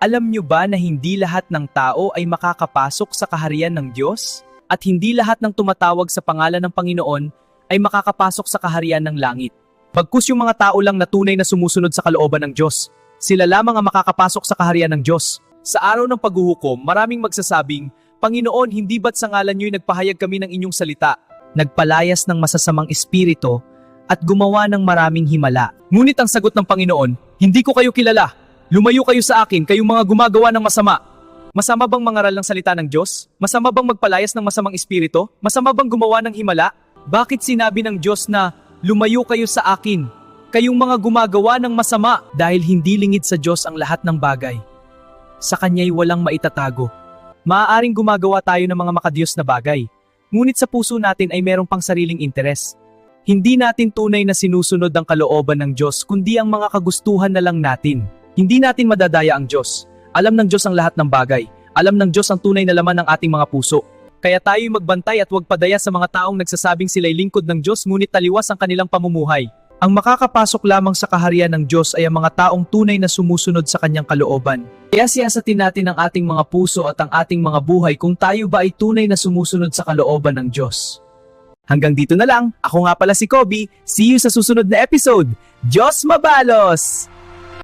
Alam nyo ba na hindi lahat ng tao ay makakapasok sa kaharian ng Diyos? At hindi lahat ng tumatawag sa pangalan ng Panginoon ay makakapasok sa kaharian ng langit. Bagkus yung mga tao lang na tunay na sumusunod sa kalooban ng Diyos, sila lamang ang makakapasok sa kaharian ng Diyos. Sa araw ng paghuhukom, maraming magsasabing, Panginoon, hindi ba't sa ngalan nyo'y nagpahayag kami ng inyong salita? Nagpalayas ng masasamang espiritu at gumawa ng maraming himala. Ngunit ang sagot ng Panginoon, hindi ko kayo kilala. Lumayo kayo sa akin, kayong mga gumagawa ng masama. Masama bang mangaral ng salita ng Diyos? Masama bang magpalayas ng masamang espiritu? Masama bang gumawa ng himala? Bakit sinabi ng Diyos na, lumayo kayo sa akin, kayong mga gumagawa ng masama? Dahil hindi lingid sa Diyos ang lahat ng bagay. Sa Kanya'y walang maitatago. Maaaring gumagawa tayo ng mga makadiyos na bagay. Ngunit sa puso natin ay merong pang sariling interes. Hindi natin tunay na sinusunod ang kalooban ng Diyos, kundi ang mga kagustuhan na lang natin. Hindi natin madadaya ang Diyos. Alam ng Diyos ang lahat ng bagay. Alam ng Diyos ang tunay na laman ng ating mga puso. Kaya tayo'y magbantay at huwag padaya sa mga taong nagsasabing sila'y lingkod ng Diyos ngunit taliwas ang kanilang pamumuhay. Ang makakapasok lamang sa kaharian ng Diyos ay ang mga taong tunay na sumusunod sa kanyang kalooban. Kaya siyasatin natin ang ating mga puso at ang ating mga buhay kung tayo ba ay tunay na sumusunod sa kalooban ng Diyos. Hanggang dito na lang. Ako nga pala si Kobe. See you sa susunod na episode. Diyos mabalos!